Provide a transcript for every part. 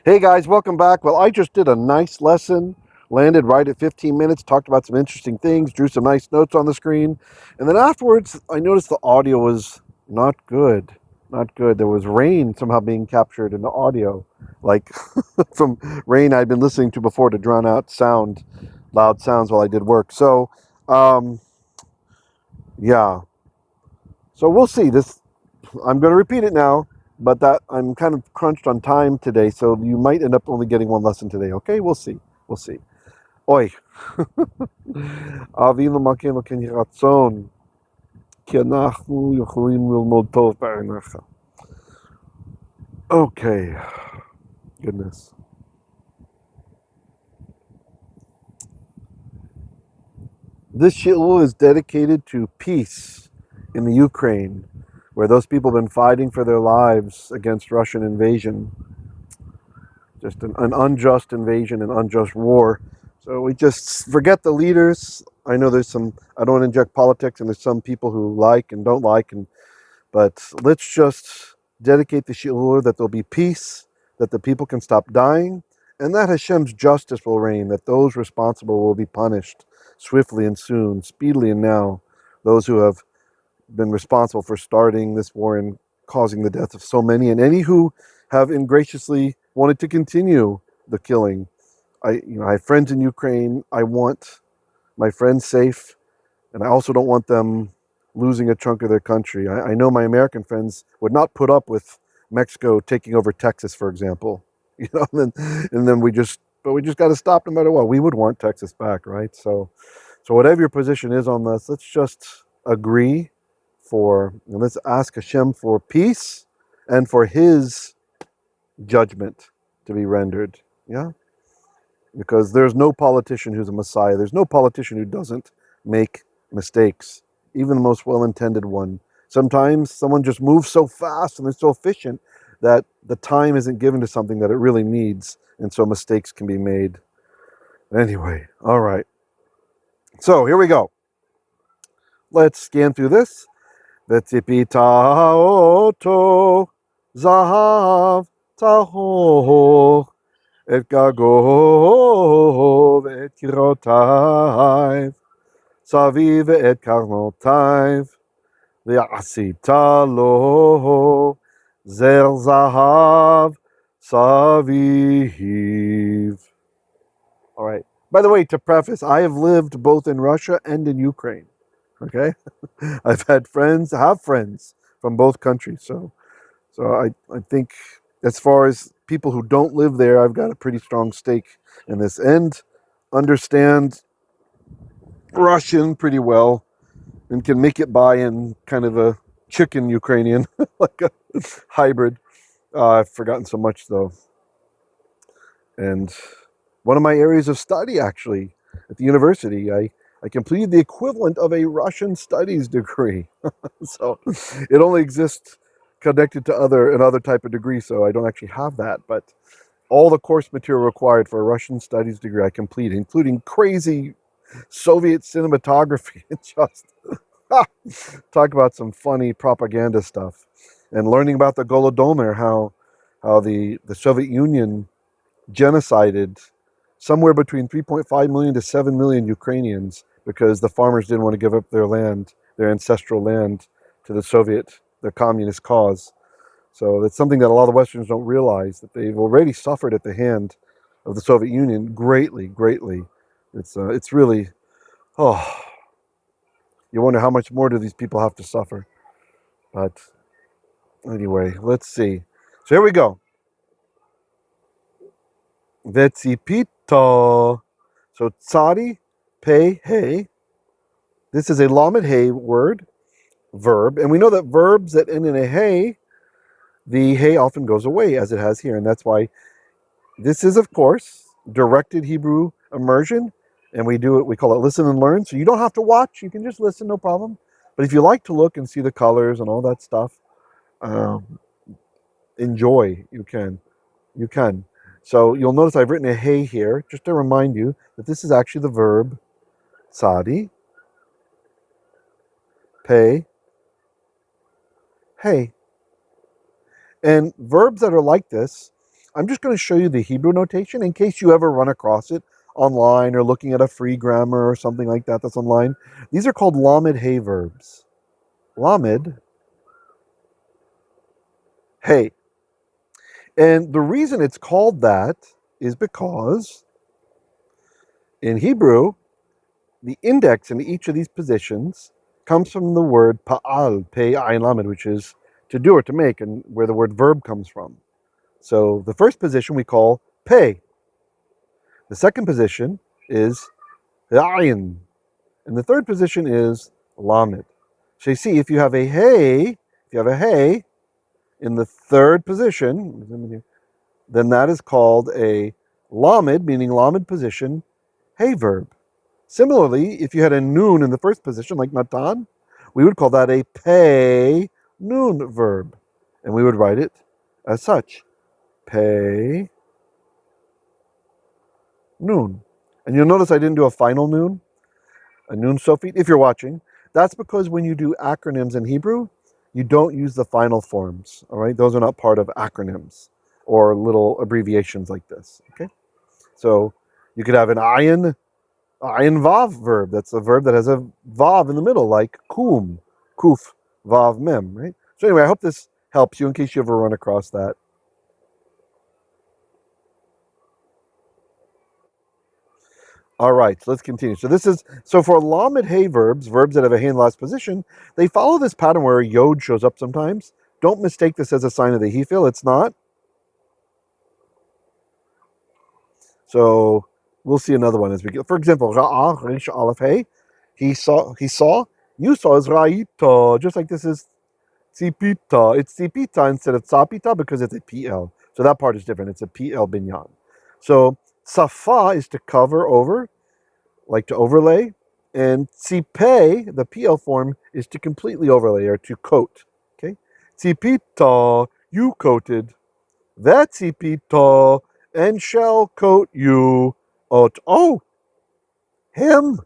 Hey guys, welcome back. Well, I just did a nice lesson, landed right at 15 minutes, talked about some interesting things, drew some nice notes on the screen, and then afterwards I noticed the audio was not good. Not good. There was rain somehow being captured in the audio, like from rain I'd been listening to before to drown out loud sounds while I did work. Um, yeah. So we'll see. I'm going to repeat it now, but that I'm kind of crunched on time today, so you might end up only getting one lesson today. Okay, we'll see. We'll see. Oi. אבינו מלכנו כן יהי רצון, כי אנחנו יכולים ללמוד טוב בעיניך. Okay, goodness. This shiur is dedicated to peace in the Ukraine, where those people have been fighting for their lives against Russian invasion. Just an unjust invasion, an unjust war. So we just forget the leaders. I know I don't inject politics, and there's some people who like and don't like, but let's just dedicate the shiur that there'll be peace, that the people can stop dying, and that Hashem's justice will reign, that those responsible will be punished swiftly and soon, speedily and now. Those who have been responsible for starting this war and causing the death of so many, and any who have ingraciously wanted to continue the killing. I have friends in Ukraine. I want my friends safe, and I also don't want them losing a chunk of their country. I know my American friends would not put up with Mexico taking over Texas, for example. And then we just got to stop no matter what. We would want Texas back, right? So whatever your position is on this, let's just agree and let's ask Hashem for peace and for His judgment to be rendered. Yeah, because there's no politician who's a messiah. There's no politician who doesn't make mistakes, even the most well-intended one. Sometimes someone just moves so fast and they're so efficient that the time isn't given to something that it really needs, and so mistakes can be made. Anyway, all right. So here we go. Let's scan through this. Vetzipita zahav tahor. Et gago et kirotaiv, saviv et karnotaiv, ve'asita lo zeir zahav saviv. All right. By the way, to preface, I have lived both in Russia and in Ukraine. Okay, I've have friends from both countries. So I think as far as people who don't live there, I've got a pretty strong stake in this and understand Russian pretty well and can make it by in kind of a chicken Ukrainian, like a hybrid. I've forgotten so much though. And one of my areas of study, actually, at the university, I completed the equivalent of a Russian studies degree. So it only exists connected to another type of degree, so I don't actually have that. But all the course material required for a Russian studies degree I completed, including crazy Soviet cinematography. Just talk about some funny propaganda stuff, and learning about the Golodomor, how the Soviet Union genocided somewhere between 3.5 million to 7 million Ukrainians because the farmers didn't want to give up their land, their ancestral land, to the communist cause. So that's something that a lot of Westerners don't realize, that they've already suffered at the hand of the Soviet Union greatly, greatly. It's really, oh, you wonder how much more do these people have to suffer. But anyway, let's see. So here we go. Vetzipita. So tsadi, pei, hey. This is a lamed hey word, verb. And we know that verbs that end in a hey, the hey often goes away, as it has here. And that's why this is, of course, directed Hebrew immersion. And we call it listen and learn. So you don't have to watch. You can just listen, no problem. But if you like to look and see the colors and all that stuff, enjoy. You can. You can. So you'll notice I've written a hey here, just to remind you that this is actually the verb tsadi, pei, hey. And verbs that are like this I'm just going to show you the Hebrew notation in case you ever run across it online or looking at a free grammar or something like that that's online. These are called lamed hey verbs. Lamed hey. And the reason it's called that is because in Hebrew, the index in each of these positions comes from the word pa'al, pei ayin lamed, which is to do or to make, and where the word verb comes from. So the first position we call pei. The second position is ayin. And the third position is lamed. So you see, if you have a hey, in the third position, then that is called a lamed, meaning lamed position, hey verb. Similarly, if you had a noon in the first position, like natan, we would call that a pay noon verb. And we would write it as such. Pay noon. And you'll notice I didn't do a final noon, a noon sofit, if you're watching. That's because when you do acronyms in Hebrew, you don't use the final forms. All right, those are not part of acronyms or little abbreviations like this. Okay, so you could have an ayin vav verb. That's a verb that has a vav in the middle, like kum, kuf, vav mem. Right. So anyway, I hope this helps you in case you ever run across that. All right, so let's continue. So for lamed hey verbs, verbs that have a hey in the last position, they follow this pattern where a yod shows up sometimes. Don't mistake this as a sign of the hefil. It's not. So we'll see another one as we go. For example, ra'ah, rish aleph hey. He saw, you saw is ra'ita, just like this is tzipita. It's tzipita instead of tzapita because it's a piel. So that part is different. It's a piel binyan. So safa is to cover over, like to overlay. And tzipe, the PL form, is to completely overlay or to coat. Okay? Tzipita, you coated. Vetzipita, and shall coat you. Oh, him.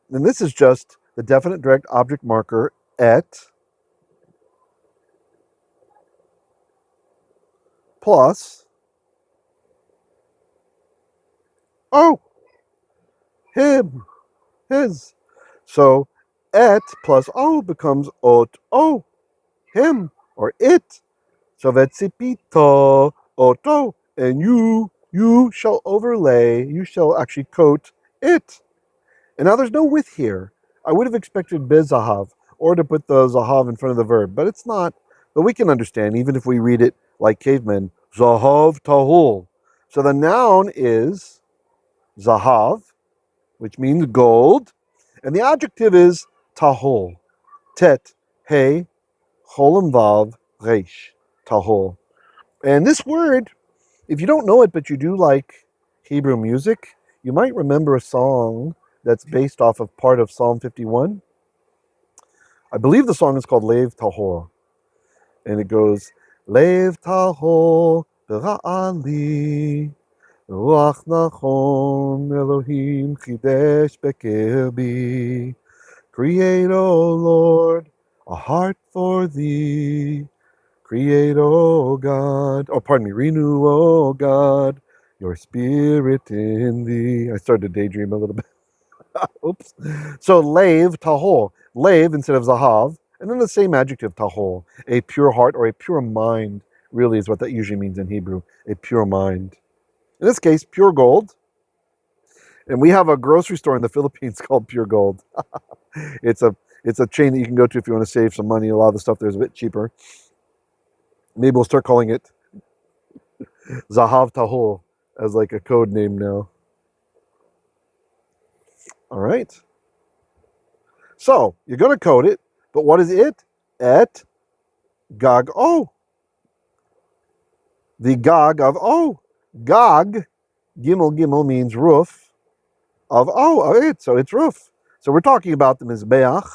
And this is just the definite direct object marker et plus oh, him, his. So et plus oh becomes ot oh, him or it. So vetzipita oto, and you shall overlay, you shall actually coat it. And now there's no with here. I would have expected zahav or to put the zahav in front of the verb, but it's not. But we can understand, even if we read it like cavemen, zahav tahor. So the noun is zahav, which means gold, and the adjective is tahor. Tet, hey, cholam vav, reish, tahor. And this word, if you don't know it, but you do like Hebrew music, you might remember a song that's based off of part of Psalm 51. I believe the song is called Lev Tahor. And it goes, Lev Tahor bera'ali, Ruach nachon Elohim chidesh bekerbi. Create, O Lord, a heart for thee. Create, O God, renew, O God, your spirit in thee. I started to daydream a little bit. Oops. So, lev, tahor. Lev instead of zahav, and then the same adjective, tahor. A pure heart or a pure mind, really is what that usually means in Hebrew. A pure mind. In this case, pure gold. And we have a grocery store in the Philippines called Pure Gold. It's a chain that you can go to if you want to save some money. A lot of the stuff there is a bit cheaper. Maybe we'll start calling it Zahav Tahor as like a code name now. All right. So you're going to code it, but what is it? Et gago. The gag of Gag, gimel means roof of it. So it's roof. So we're talking about the mizbeach,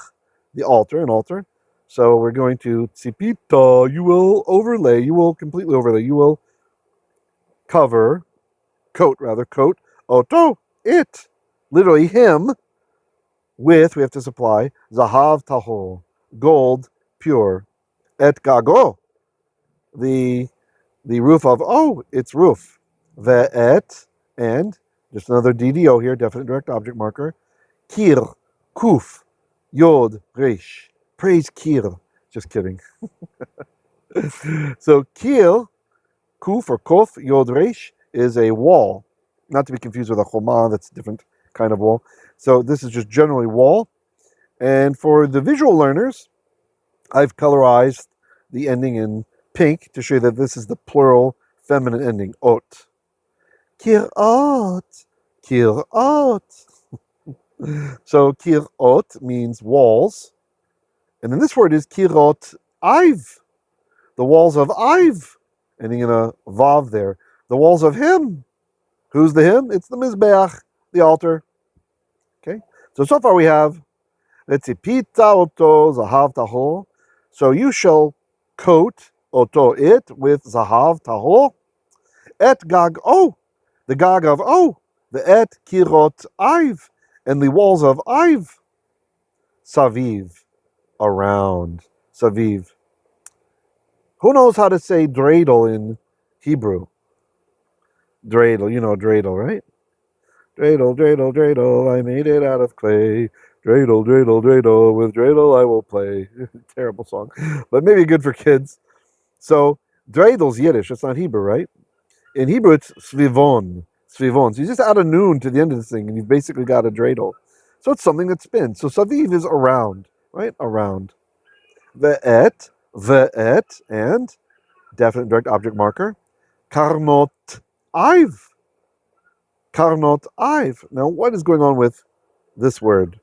the altar, an altar. So we're going to tzipita. You will overlay. You will completely overlay. You will coat. Oto, it. Literally him. With, we have to supply, zahav tahor, gold, pure. Et gago, the The roof of its roof. Ve'et, and, just another DDO here, definite direct object marker. Kir, kuf, yod, resh. Praise kir. Just kidding. So kir, kuf or kof, yod, resh, is a wall. Not to be confused with a choma, that's a different kind of wall. So this is just generally wall. And for the visual learners, I've colorized the ending in pink to show that this is the plural feminine ending, ot. Kirot, kirot. So kirot means walls, and then this word is kirotaiv, the walls of Iv, ending in a vav there. The walls of him. Who's the him? It's the mizbeach, the altar. Okay. So far we have vetzipita oto zahav tahor. So you shall coat oto it with zahav tahor. Et gago, the gago of the et kirotaiv, and the walls of Iv, saviv, around, saviv. Who knows how to say dreidel in Hebrew? Dreidel, you know dreidel, right? Dreidel, dreidel, dreidel, I made it out of clay. Dreidel, dreidel, dreidel, with dreidel I will play. Terrible song, but maybe good for kids. So dreidel's Yiddish, it's not Hebrew, right? In Hebrew, it's svivon. Svivon. So you just add a noon to the end of this thing, and you've basically got a dreidel. So it's something that spins. So saviv is around, right? Around. Ve'et, and definite direct object marker. Karnotaiv. Karnotaiv. Now, what is going on with this word?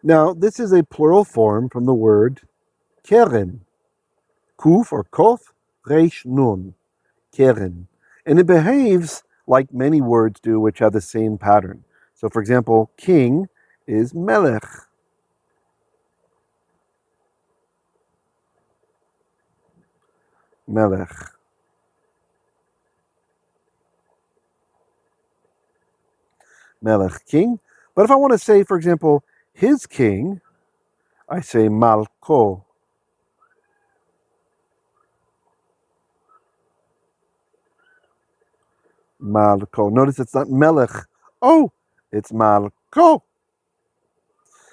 Now, this is a plural form from the word keren. Kuf or kof, reish nun. Keren. And it behaves like many words do which have the same pattern. So, for example, king is melech. Melech. Melech, king. But if I want to say, for example, his king, I say malko. Malko. Notice it's not melech. It's malko.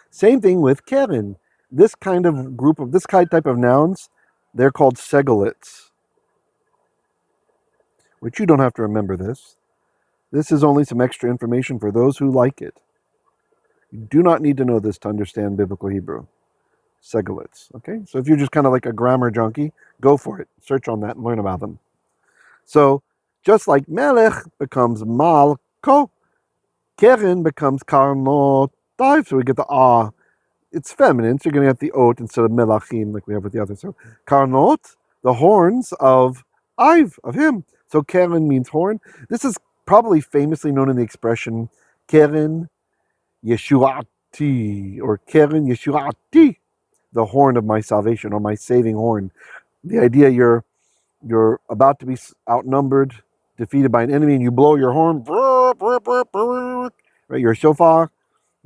Same thing with keren. This kind of group of, this kind type of nouns, they're called segolits. Which you don't have to remember this. This is only some extra information for those who like it. You do not need to know this to understand biblical Hebrew. Segolits. Okay? So if you're just kind of like a grammar junkie, go for it. Search on that and learn about them. So just like melech becomes malko, keren becomes karnotaiv. So we get the ah. It's feminine, so you're going to get the ot instead of melachim like we have with the others. So karnot, the horns of Iv, of him. So keren means horn. This is probably famously known in the expression keren yeshuati, or keren yeshuati, the horn of my salvation, or my saving horn. The idea you're about to be outnumbered, defeated by an enemy, and you blow your horn, right? Your shofar,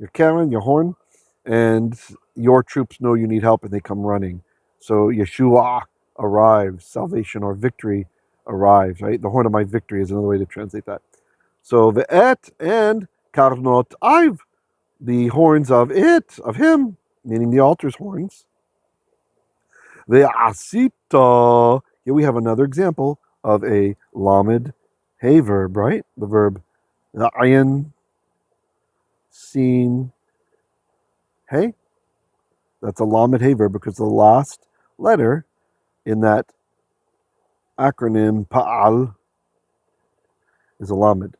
your keren, your horn, and your troops know you need help and they come running. So Yeshua arrives, salvation or victory arrives, right? The horn of my victory is another way to translate that. So ve'et and karnotaiv, the horns of it, of him, meaning the altar's horns. Ve'asita, here we have another example of a lamed hey verb, right? The verb ayin, seen, hey. That's a lamed hey verb because the last letter in that acronym pa'al is a lamed.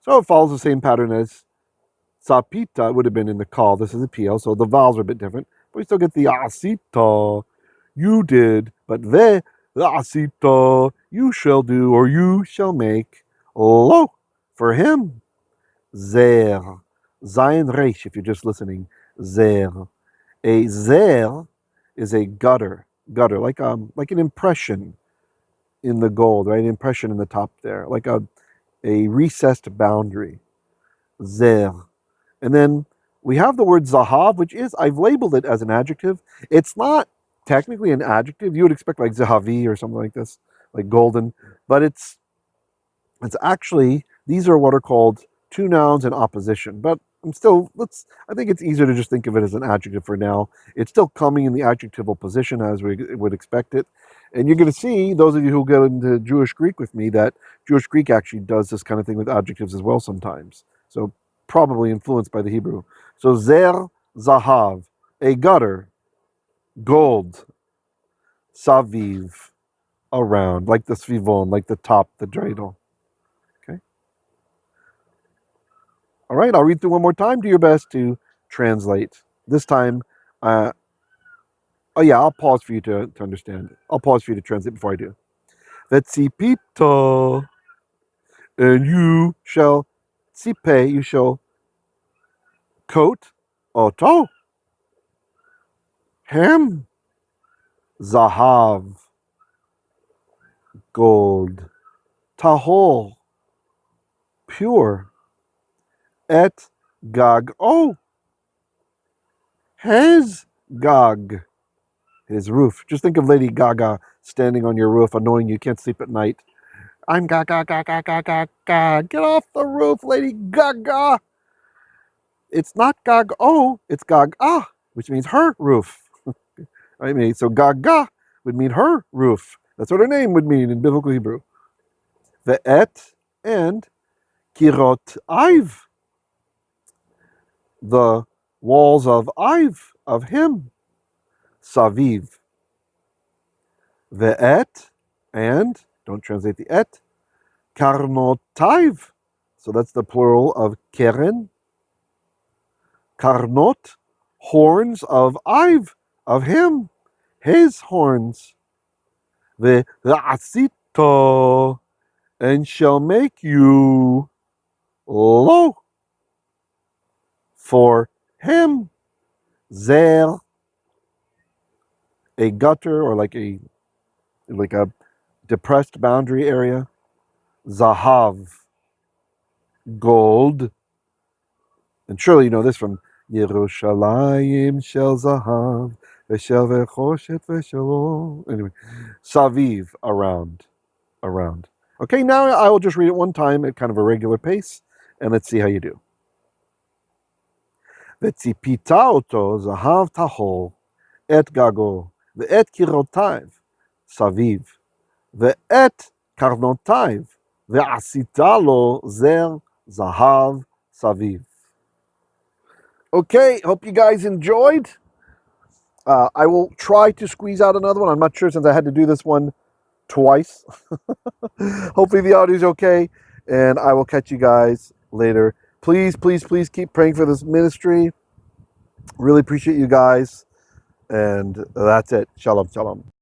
So it follows the same pattern as sapita. It would have been in the call. This is a piel, so the vowels are a bit different. But we still get the asita, you did. But the asita, you shall do, or you shall make. Lo, for him. Zeir. Zayin resh, if you're just listening. Zeir. A zeir is a gutter, like an impression in the gold, right? An impression in the top there, like a recessed boundary. Zeir. And then we have the word zahav, which is, I've labeled it as an adjective. It's not technically an adjective. You would expect like zahavi or something like this, like golden, but it's actually, these are what are called two nouns in opposition. But I think it's easier to just think of it as an adjective for now. It's still coming in the adjectival position as we would expect it. And you're going to see, those of you who get into Jewish Greek with me, that Jewish Greek actually does this kind of thing with adjectives as well sometimes. So probably influenced by the Hebrew. So zeir, zahav, a gutter, gold, saviv, around, like the svivon, like the top, the dreidel. Okay. All right, I'll read through one more time. Do your best to translate. This time, oh yeah, I'll pause for you to understand. I'll pause for you to translate before I do. Vetzipita, and you shall tzipe, you shall coat, oto, him, zahav, gold, tahor, pure, et gago, his gag, his roof. Just think of Lady Gaga standing on your roof, annoying you, can't sleep at night. I'm Gaga, Gaga, Gaga, Gaga. Get off the roof, Lady Gaga. It's not Gago, it's Gaga, which means her roof. I mean, so Gaga would mean her roof. That's what her name would mean in biblical Hebrew. Ve'et and kirotaiv, the walls of Iv, of him. Saviv. Ve'et and, don't translate the et, karnotaiv. So that's the plural of keren. Karnot, horns of Iv, of him, his horns. Ve'asito, and shall make you low for him. Zeir, a gutter or like a depressed boundary area. Zahav, gold. And surely you know this from Yerushalayim shel zahav v'shel v'choshet v'shelo. Anyway, saviv, around. Okay, now I will just read it one time at kind of a regular pace, and let's see how you do. Vetzipita oto zahav tahor et gago ve'et kirotaiv saviv ve'et karnotaiv ve'asita lo zeir zahav saviv. Okay, hope you guys enjoyed. I will try to squeeze out another one. I'm not sure since I had to do this one twice. Hopefully the audio is okay, and I will catch you guys later. Please, please, please keep praying for this ministry. Really appreciate you guys, and that's it. Shalom, shalom.